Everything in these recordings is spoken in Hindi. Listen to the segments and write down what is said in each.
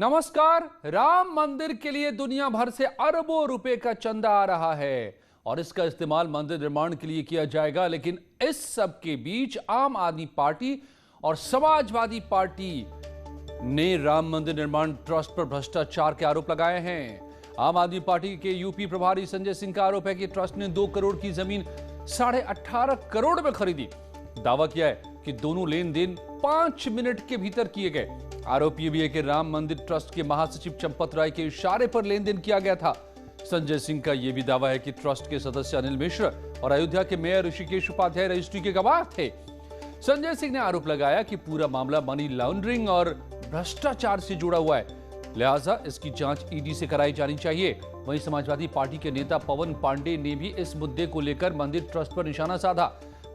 नमस्कार। राम मंदिर के लिए दुनिया भर से अरबों रुपए का चंदा आ रहा है और इसका इस्तेमाल मंदिर निर्माण के लिए किया जाएगा। लेकिन इस सब के बीच आम आदमी पार्टी और समाजवादी पार्टी ने राम मंदिर निर्माण ट्रस्ट पर भ्रष्टाचार के आरोप लगाए हैं। आम आदमी पार्टी के यूपी प्रभारी संजय सिंह का आरोप है कि ट्रस्ट ने 2 करोड़ की जमीन 18.5 करोड़ में खरीदी। दावा किया है कि दोनों लेन देन 5 मिनट के भीतर किए गए। आरोप यह भी है कि राम मंदिर ट्रस्ट के महासचिव चंपत राय के इशारे पर लेन देन किया गया था। संजय सिंह का यह भी दावा है कि ट्रस्ट के सदस्य अनिल मिश्र और अयोध्या के मेयर ऋषिकेश उपाध्याय रजिस्ट्री के गवाह थे। संजय सिंह ने आरोप लगाया कि पूरा मामला मनी लॉन्ड्रिंग और भ्रष्टाचार से जुड़ा हुआ है, लिहाजा इसकी जांच ईडी से कराई जानी चाहिए। वहीं समाजवादी पार्टी के नेता पवन पांडे ने भी इस मुद्दे को लेकर मंदिर ट्रस्ट पर निशाना साधा।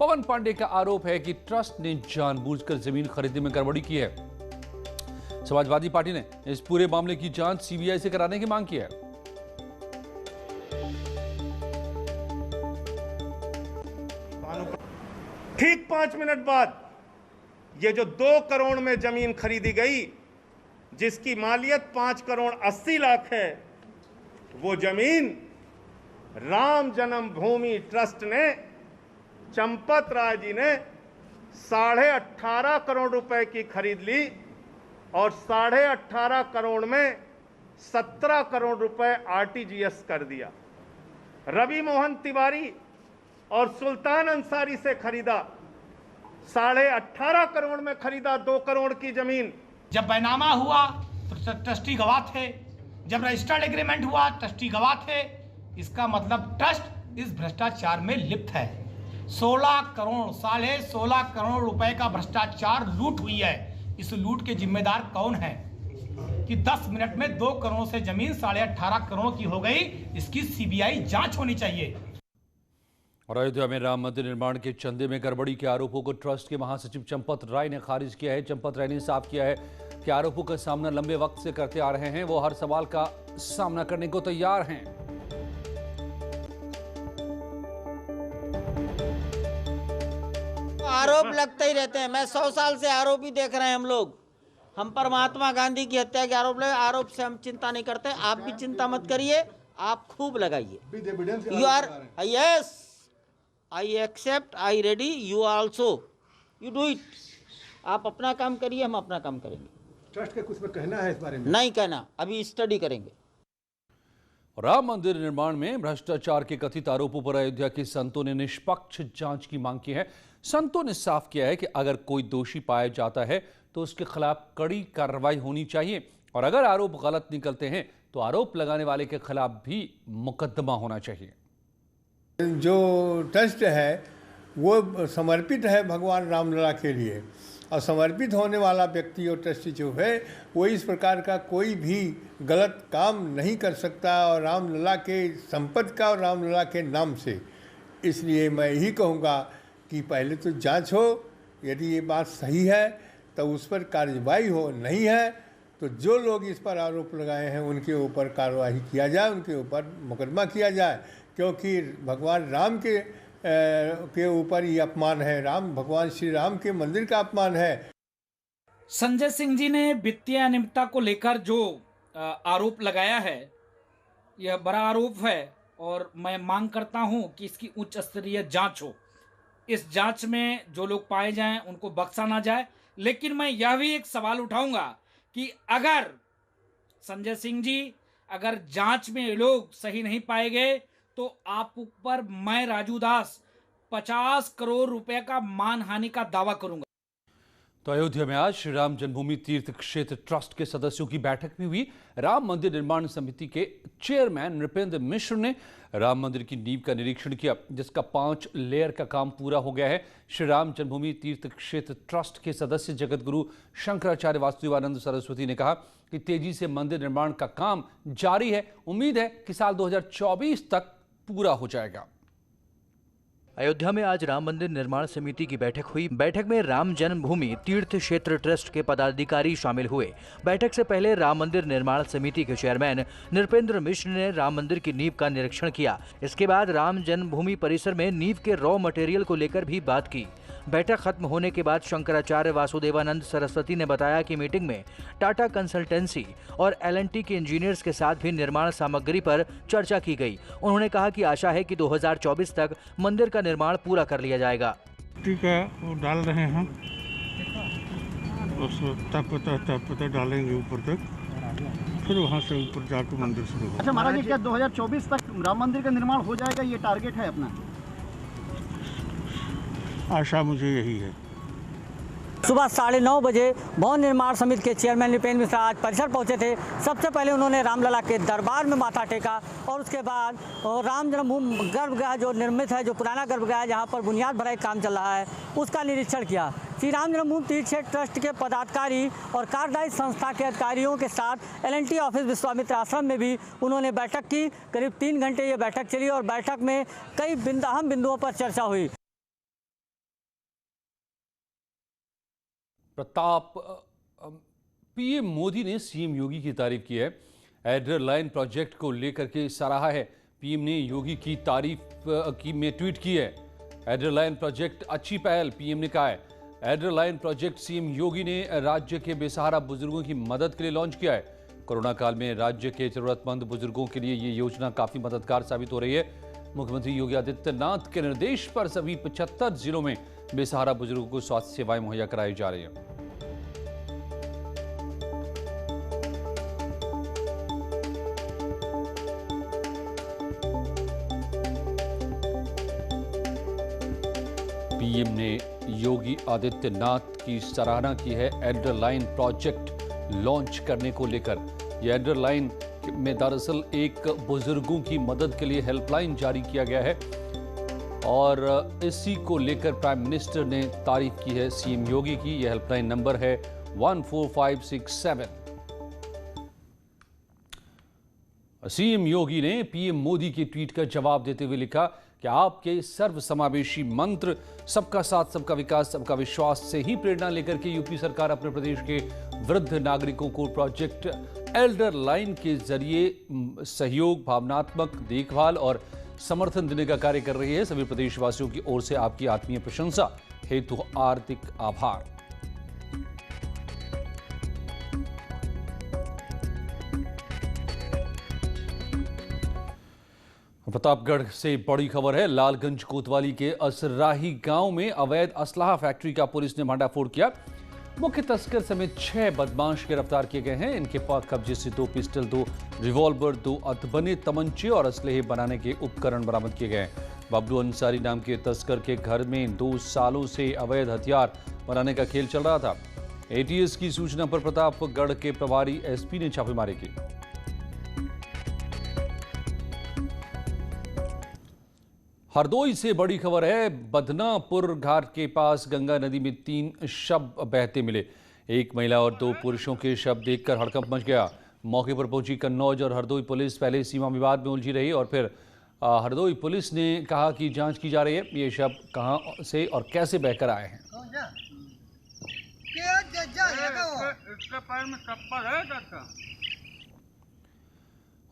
पवन पांडे का आरोप है कि ट्रस्ट ने जानबूझकर जमीन खरीदने में गड़बड़ी की है। समाजवादी पार्टी ने इस पूरे मामले की जांच सीबीआई से कराने की मांग की है। ठीक 5 मिनट बाद ये जो 2 करोड़ में जमीन खरीदी गई, जिसकी मालियत 5 करोड़ 80 लाख है, वो जमीन राम जन्मभूमि ट्रस्ट ने, चंपत राय जी ने 18.5 करोड़ रुपए की खरीद ली और 18.5 करोड़ में 17 करोड़ रुपए आरटीजीएस कर दिया। रवि मोहन तिवारी और सुल्तान अंसारी से खरीदा, 18.5 करोड़ में खरीदा 2 करोड़ की जमीन। जब बैनामा हुआ तो ट्रस्टी गवाह थे, जब रजिस्टर्ड एग्रीमेंट हुआ ट्रस्टी गवाह थे। इसका मतलब ट्रस्ट इस भ्रष्टाचार में लिप्त है। 16 करोड़ 16.5 करोड़ रुपए का भ्रष्टाचार लूट हुई है। इस लूट के जिम्मेदार कौन है कि 10 मिनट में 2 करोड़ से जमीन 18.5 करोड़ की हो गई? इसकी सीबीआई जांच होनी चाहिए। और अयोध्या में राम मंदिर निर्माण के चंदे में गड़बड़ी के आरोपों को ट्रस्ट के महासचिव चंपत राय ने खारिज किया है। चंपत राय ने साफ किया है कि आरोपों का सामना लंबे वक्त से करते आ रहे हैं। वो हर सवाल का सामना करने को तैयार हैं। आरोप लगते ही रहते हैं। मैं 100 साल से आरोप ही देख रहे हैं। हम पर महात्मा गांधी की हत्या के आरोप लगे। आरोप से हम चिंता नहीं करते। आप भी चिंता मत करिए, आप खूब लगाइए। You are yes, I accept, I ready, you also, you do it. आप अपना काम करिए, हम अपना काम करेंगे। ट्रस्ट के कुछ में कहना है इस बारे में? नहीं कहना, अभी स्टडी करेंगे। राम मंदिर निर्माण में भ्रष्टाचार के कथित आरोपों पर अयोध्या के संतों ने निष्पक्ष जांच की मांग की है। संतों ने साफ किया है कि अगर कोई दोषी पाया जाता है तो उसके खिलाफ कड़ी कार्रवाई होनी चाहिए और अगर आरोप गलत निकलते हैं तो आरोप लगाने वाले के खिलाफ भी मुकदमा होना चाहिए। जो ट्रस्ट है वो समर्पित है भगवान रामलला के लिए, और समर्पित होने वाला व्यक्ति और ट्रस्टी जो है वो इस प्रकार का कोई भी गलत काम नहीं कर सकता और रामलला के संपत्ति का और रामलला के नाम से। इसलिए मैं यही कहूँगा कि पहले तो जांच हो, यदि ये बात सही है तो उस पर कार्रवाई हो, नहीं है तो जो लोग इस पर आरोप लगाए हैं उनके ऊपर कार्रवाई किया जाए, उनके ऊपर मुकदमा किया जाए, क्योंकि भगवान राम के ऊपर ये अपमान है, भगवान श्री राम के मंदिर का अपमान है। संजय सिंह जी ने वित्तीय अनियमितता को लेकर जो आरोप लगाया है, यह बड़ा आरोप है और मैं मांग करता हूं कि इसकी उच्च स्तरीय जांच हो। इस जांच में जो लोग पाए जाएं उनको बख्शा ना जाए। लेकिन मैं यह भी एक सवाल उठाऊंगा कि अगर संजय सिंह जी, अगर जांच में लोग सही नहीं पाए गए तो आप ऊपर मैं राजू दास 50 करोड़ रुपए का मानहानि का दावा करूंगा। तो अयोध्या में आज श्री राम जन्मभूमि तीर्थ क्षेत्र ट्रस्ट के सदस्यों की बैठक भी हुई। राम मंदिर निर्माण समिति के चेयरमैन नृपेंद्र मिश्र ने राम मंदिर की नींव का निरीक्षण किया, जिसका 5 लेयर का काम पूरा हो गया है। श्री राम जन्मभूमि तीर्थ क्षेत्र ट्रस्ट के सदस्य जगत गुरु शंकराचार्य वासुदेवानंद सरस्वती ने कहा कि तेजी से मंदिर निर्माण का काम जारी है। उम्मीद है कि साल 2024 तक पूरा हो जाएगा। अयोध्या में आज राम मंदिर निर्माण समिति की बैठक हुई। बैठक में राम जन्मभूमि तीर्थ क्षेत्र ट्रस्ट के पदाधिकारी शामिल हुए। बैठक से पहले राम मंदिर निर्माण समिति के चेयरमैन नृपेंद्र मिश्र ने राम मंदिर की नींव का निरीक्षण किया। इसके बाद राम जन्मभूमि परिसर में नींव के रॉ मटेरियल को लेकर भी बात की। बैठक खत्म होने के बाद शंकराचार्य वासुदेवानंद सरस्वती ने बताया कि मीटिंग में टाटा कंसल्टेंसी और L&T के इंजीनियर्स के साथ भी निर्माण सामग्री पर चर्चा की गई। उन्होंने कहा कि आशा है कि 2024 तक मंदिर का निर्माण पूरा कर लिया जाएगा। ठीक है, वो डाल रहे हैं, उसको तब डालेंगे ऊपर तक, फिर वहाँ से ऊपर जाकर मंदिर शुरू होगा। अच्छा महाराज, क्या 2024 तक राम मंदिर का निर्माण हो जाएगा, ये टारगेट है अपना? आशा मुझे यही है। सुबह 9:30 बजे भवन निर्माण समिति के चेयरमैन नृपेंद्र मिश्रा आज परिसर पहुंचे थे। सबसे पहले उन्होंने रामलला के दरबार में माथा टेका और उसके बाद राम जन्मभूमि गर्भगृह जो निर्मित है, जो पुराना गर्भगृह है जहां पर बुनियाद भराई काम चल रहा है, उसका निरीक्षण किया। श्री राम जन्मभूमि तीर्थ क्षेत्र ट्रस्ट के पदाधिकारी और कार्यदायी संस्था के अधिकारियों के साथ L&T ऑफिस विश्वामित्र आश्रम में भी उन्होंने बैठक की। करीब 3 घंटे ये बैठक चली और बैठक में कई अहम बिंदुओं पर चर्चा हुई। प्रताप, पीएम मोदी ने सीएम योगी की तारीफ की है। एड्रर लाइन प्रोजेक्ट को लेकर के सराहा है। पीएम ने योगी की तारीफ की में ट्वीट की है। एड्रर लाइन प्रोजेक्ट अच्छी पहल, पीएम ने कहा है। एड्रर लाइन प्रोजेक्ट सीएम योगी ने राज्य के बेसहारा बुजुर्गों की मदद के लिए लॉन्च किया है। कोरोना काल में राज्य के जरूरतमंद बुजुर्गों के लिए ये योजना काफी मददगार साबित हो रही है। मुख्यमंत्री योगी आदित्यनाथ के निर्देश पर सभी 75 जिलों में बेसहारा बुजुर्गों को स्वास्थ्य सेवाएं मुहैया कराई जा रही है। पीएम ने योगी आदित्यनाथ की सराहना की है एड्रर लाइन प्रोजेक्ट लॉन्च करने को लेकर। यह एड्रर लाइन में दरअसल एक बुजुर्गों की मदद के लिए हेल्पलाइन जारी किया गया है और इसी को लेकर प्राइम मिनिस्टर ने तारीफ की है सीएम योगी की। यह हेल्पलाइन नंबर है 14567। सीएम योगी ने पीएम मोदी के ट्वीट का जवाब देते हुए लिखा कि आपके सर्वसमावेशी मंत्र सबका साथ, सबका विकास, सबका विश्वास से ही प्रेरणा लेकर के यूपी सरकार अपने प्रदेश के वृद्ध नागरिकों को प्रोजेक्ट एल्डर लाइन के जरिए सहयोग, भावनात्मक देखभाल और समर्थन देने का कार्य कर रही है। सभी प्रदेशवासियों की ओर से आपकी आत्मीय प्रशंसा हेतु हार्दिक आभार। प्रतापगढ़ से बड़ी खबर है। लालगंज कोतवाली के असराही गांव में अवैध असलाह फैक्ट्री का पुलिस ने भांडाफोड़ किया। मुख्य तस्कर समेत 6 बदमाश गिरफ्तार किए गए हैं। इनके पास कब्जे से 2 पिस्टल, 2 रिवॉल्वर, 2 अधबने तमंचे और असलहे बनाने के उपकरण बरामद किए गए हैं। बबलू अंसारी नाम के तस्कर के घर में 2 सालों से अवैध हथियार बनाने का खेल चल रहा था। एटीएस की सूचना पर प्रतापगढ़ के प्रभारी एसपी ने छापेमारी की। हरदोई से बड़ी खबर है। बदनापुर घाट के पास गंगा नदी में 3 शव बहते मिले। एक महिला और 2 पुरुषों के शव देखकर हड़कंप मच गया। मौके पर पहुंची कन्नौज और हरदोई पुलिस पहले सीमा विवाद में उलझी रही और फिर हरदोई पुलिस ने कहा कि जांच की जा रही है। ये शव कहां से और कैसे बहकर आए हैं।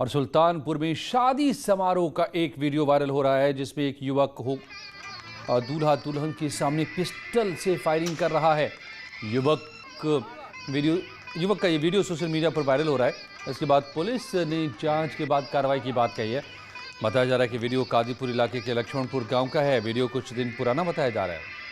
और सुल्तानपुर में शादी समारोह का एक वीडियो वायरल हो रहा है जिसमें एक युवक दूल्हा दुल्हन के सामने पिस्टल से फायरिंग कर रहा है। युवक का ये वीडियो सोशल मीडिया पर वायरल हो रहा है। इसके बाद पुलिस ने जांच के बाद कार्रवाई की बात कही है। बताया जा रहा है कि वीडियो कादीपुर इलाके के लक्ष्मणपुर गांव का है। वीडियो कुछ दिन पुराना बताया जा रहा है।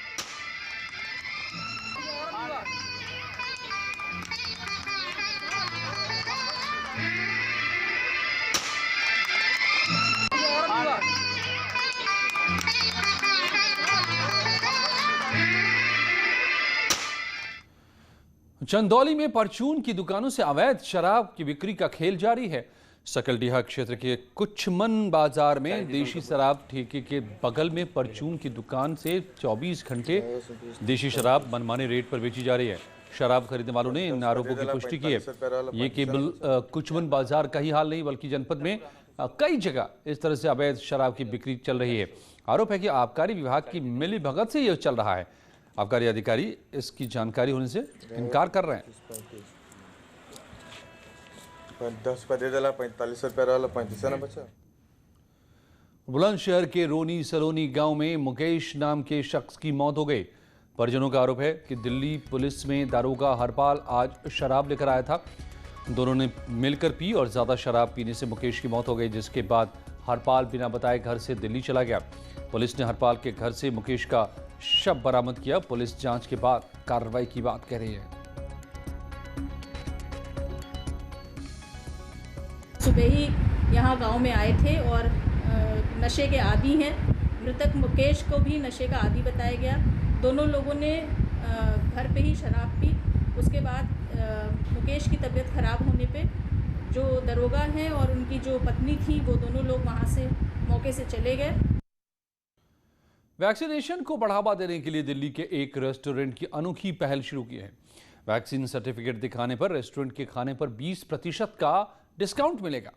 चंदौली में परचून की दुकानों से अवैध शराब की बिक्री का खेल जारी है। सकलडीहा क्षेत्र के कुछमन बाजार में देशी शराब ठेके के बगल में परचून की दुकान से 24 घंटे देशी शराब मनमाने रेट पर बेची जा रही है। शराब खरीदने वालों ने इन आरोपों की पुष्टि की है। ये केवल कुछमन बाजार का ही हाल नहीं बल्कि जनपद में कई जगह इस तरह से अवैध शराब की बिक्री चल रही है। आरोप है कि आबकारी विभाग की मिलीभगत से यह चल रहा है। आबकारी अधिकारी इसकी जानकारी होने से इनकार कर रहे हैं। 10 का दे देला, 45 रुपया वाला 35 ना बचा। बुलंदशहर के रोनी सलोनी गांव में मुकेश नाम के शख्स की मौत हो गई। परिजनों का आरोप है कि दिल्ली पुलिस में दारोगा हरपाल आज शराब लेकर आया था। दोनों ने मिलकर पी और ज्यादा शराब पीने से मुकेश की मौत हो गई, जिसके बाद हरपाल बिना बताए घर से दिल्ली चला गया। पुलिस ने हरपाल के घर से मुकेश का शव बरामद किया। पुलिस जांच के बाद कार्रवाई की बात कह रही है। सुबह ही यहाँ गांव में आए थे और नशे के आदी हैं। मृतक मुकेश को भी नशे का आदी बताया गया। दोनों लोगों ने घर पे ही शराब पी। उसके बाद मुकेश की तबीयत खराब होने पे जो दरोगा हैं और उनकी जो पत्नी थी वो दोनों लोग वहाँ से मौके से चले गए। वैक्सीनेशन को बढ़ावा देने के लिए दिल्ली के एक रेस्टोरेंट की अनोखी पहल शुरू की है। वैक्सीन सर्टिफिकेट दिखाने पर रेस्टोरेंट के खाने पर 20% का डिस्काउंट मिलेगा।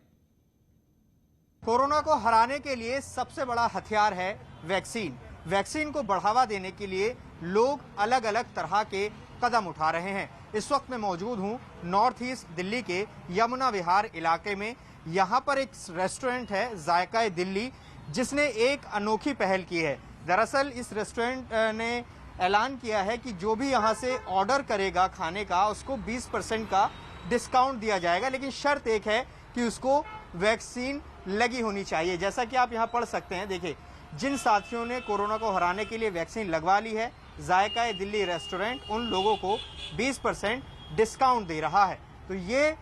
कोरोना को हराने के लिए सबसे बड़ा हथियार है वैक्सीन। वैक्सीन को बढ़ावा देने के लिए लोग अलग अलग तरह के कदम उठा रहे हैं। इस वक्त मैं मौजूद हूं नॉर्थ ईस्ट दिल्ली के यमुना विहार इलाके में। यहां पर एक रेस्टोरेंट है जायका दिल्ली, जिसने एक अनोखी पहल की है। दरअसल इस रेस्टोरेंट ने ऐलान किया है कि जो भी यहां से ऑर्डर करेगा खाने का उसको 20% का डिस्काउंट दिया जाएगा, लेकिन शर्त एक है कि उसको वैक्सीन लगी होनी चाहिए। जैसा कि आप यहां पढ़ सकते हैं, देखिए जिन साथियों ने कोरोना को हराने के लिए वैक्सीन लगवा ली है, जायका दिल्ली रेस्टोरेंट उन लोगों को 20% डिस्काउंट दे रहा है। तो ये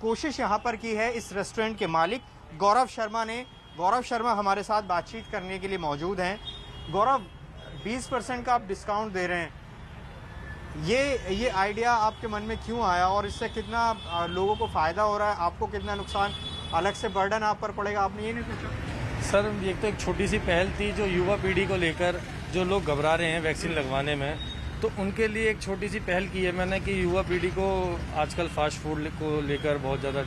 कोशिश यहाँ पर की है इस रेस्टोरेंट के मालिक गौरव शर्मा ने। गौरव शर्मा हमारे साथ बातचीत करने के लिए मौजूद हैं। गौरव, 20% का आप डिस्काउंट दे रहे हैं, ये आइडिया आपके मन में क्यों आया और इससे कितना लोगों को फ़ायदा हो रहा है, आपको कितना नुकसान, अलग से बर्डन आप पर पड़ेगा, आपने ये नहीं पूछा? सर, ये तो एक छोटी सी पहल थी जो युवा पीढ़ी को लेकर, जो लोग घबरा रहे हैं वैक्सीन लगवाने में, तो उनके लिए एक छोटी सी पहल की है मैंने कि युवा पीढ़ी को आजकल फास्ट फूड को लेकर बहुत ज़्यादा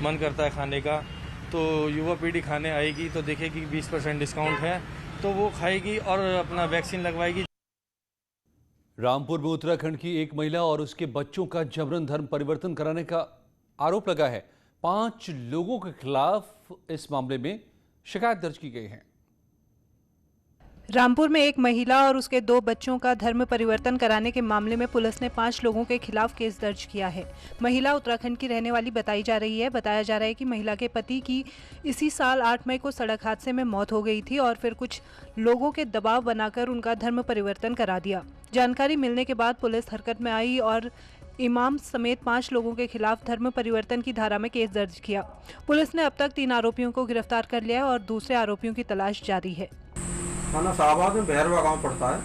मन करता है खाने का। तो युवा पीढ़ी खाने आएगी तो देखेगी 20% डिस्काउंट है तो वो खाएगी और अपना वैक्सीन लगवाएगी। रामपुर में उत्तराखंड की एक महिला और उसके बच्चों का जबरन धर्म परिवर्तन कराने का आरोप लगा है। 5 लोगों के खिलाफ इस मामले में शिकायत दर्ज की गई है। रामपुर में एक महिला और उसके 2 बच्चों का धर्म परिवर्तन कराने के मामले में पुलिस ने 5 लोगों के खिलाफ केस दर्ज किया है। महिला उत्तराखंड की रहने वाली बताई जा रही है। बताया जा रहा है कि महिला के पति की इसी साल 8 मई को सड़क हादसे में मौत हो गई थी और फिर कुछ लोगों के दबाव बनाकर उनका धर्म परिवर्तन करा दिया। जानकारी मिलने के बाद पुलिस हरकत में आई और इमाम समेत 5 लोगों के खिलाफ धर्म परिवर्तन की धारा में केस दर्ज किया। पुलिस ने अब तक 3 आरोपियों को गिरफ्तार कर लिया और दूसरे आरोपियों की तलाश जारी है। थाना शाहबाद में बहरवा गांव पड़ता है।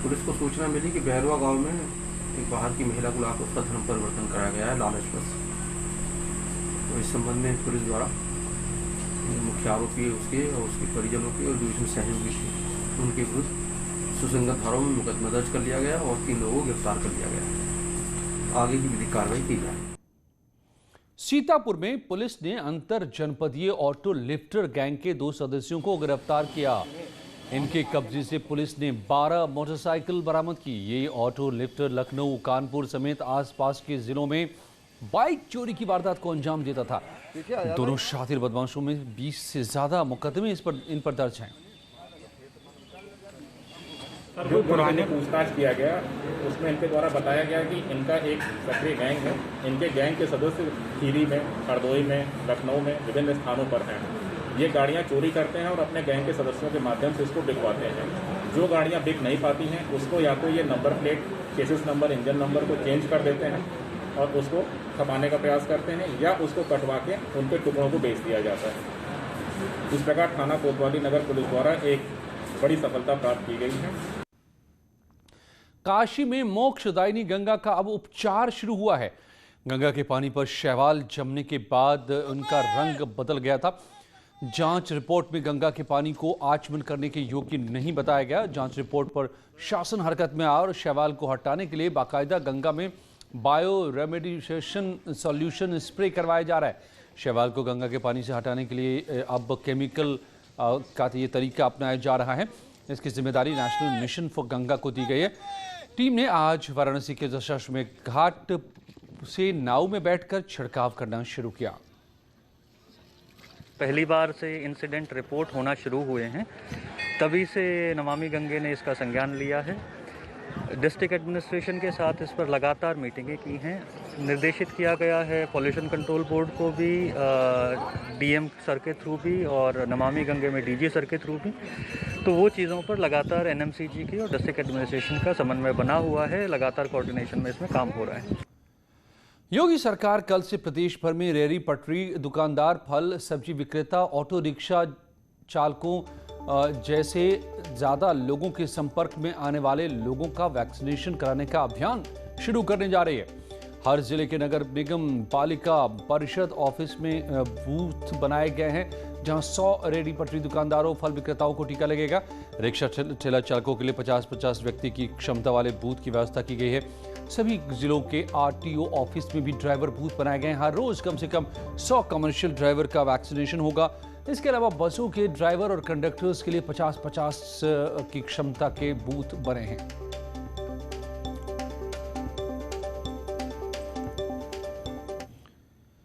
पुलिस को सूचना मिली कि बहरवा गांव में एक बाहर की महिला को लाकर उसका धर्म परिवर्तन कराया गया है लालच। तो इस संबंध में पुलिस द्वारा मुख्य आरोपी उसके और उसके परिजनों के और जो इसमें सहयोगी थे उनके विरुद्ध सुसंगत धाराओं में मुकदमा दर्ज कर लिया गया और 3 लोगों को गिरफ्तार कर लिया गया। आगे की विधिक कार्रवाई की जाए। सीतापुर में पुलिस ने अंतर जनपदीय ऑटो लिफ्टर गैंग के 2 सदस्यों को गिरफ्तार किया। इनके कब्जे से पुलिस ने 12 मोटरसाइकिल बरामद की। ये ऑटो लिफ्टर लखनऊ, कानपुर समेत आसपास के जिलों में बाइक चोरी की वारदात को अंजाम देता था। दोनों शातिर बदमाशों में 20 से ज्यादा मुकदमे इन पर दर्ज हैं। जो पुराने पूछताछ किया गया उसमें इनके द्वारा बताया गया कि इनका एक सक्रिय गैंग है। इनके गैंग के सदस्य खीरी में, हरदोई में, लखनऊ में विभिन्न स्थानों पर हैं। ये गाड़ियां चोरी करते हैं और अपने गैंग के सदस्यों के माध्यम से इसको बिकवाते हैं। जो गाड़ियां बिक नहीं पाती हैं उसको या तो ये number plate, chassis number, engine number को चेंज कर देते हैं और उसको खपाने का प्रयास करते हैं या उसको कटवा के उनके टुकड़ों को बेच दिया जाता है। इस प्रकार थाना कोतवाली नगर पुलिस द्वारा एक बड़ी सफलता प्राप्त की गई है। काशी में मोक्षदायिनी गंगा का अब उपचार शुरू हुआ है। गंगा के पानी पर शैवाल जमने के बाद उनका रंग बदल गया था। जांच रिपोर्ट में गंगा के पानी को आचमन करने के योग्य नहीं बताया गया। जांच रिपोर्ट पर शासन हरकत में आया और शैवाल को हटाने के लिए बाकायदा गंगा में बायो रेमेडिएशन सॉल्यूशन स्प्रे करवाया जा रहा है। शैवाल को गंगा के पानी से हटाने के लिए अब केमिकल का ये तरीका अपनाया जा रहा है। इसकी जिम्मेदारी नेशनल मिशन फॉर गंगा को दी गई है। टीम ने आज वाराणसी के दशाश्वमेध घाट से नाव में बैठकर छिड़काव करना शुरू किया। पहली बार से इंसिडेंट रिपोर्ट होना शुरू हुए हैं तभी से नमामि गंगे ने इसका संज्ञान लिया है। डिस्ट्रिक्ट एडमिनिस्ट्रेशन के साथ इस पर लगातार मीटिंगें की हैं। निर्देशित किया गया है पॉल्यूशन कंट्रोल बोर्ड को भी, डीएम सर के थ्रू भी और नमामि गंगे में डीजी सर के थ्रू भी। तो वो चीज़ों पर लगातार एनएमसीजी की और डिस्ट्रिक्ट एडमिनिस्ट्रेशन का समन्वय बना हुआ है, लगातार कोऑर्डिनेशन में इसमें काम हो रहा है। योगी सरकार कल से प्रदेश भर में रेहड़ी पटरी दुकानदार, फल सब्जी विक्रेता, ऑटो रिक्शा चालकों जैसे ज़्यादा लोगों के संपर्क में आने वाले लोगों का वैक्सीनेशन कराने का अभियान शुरू करने जा रही है। हर जिले के नगर निगम पालिका परिषद ऑफिस में बूथ बनाए गए हैं जहां 100 रेहड़ी पटरी दुकानदारों, फल विक्रेताओं को टीका लगेगा। रिक्शा ठेला चालकों के लिए 50-50 व्यक्ति की क्षमता वाले बूथ की व्यवस्था की गई है। सभी जिलों के आरटीओ ऑफिस में भी ड्राइवर बूथ बनाए गए हैं। हर रोज कम से कम 100 कमर्शियल ड्राइवर का वैक्सीनेशन होगा। इसके अलावा बसों के ड्राइवर और कंडक्टर्स के लिए 50-50 की क्षमता के बूथ बने हैं।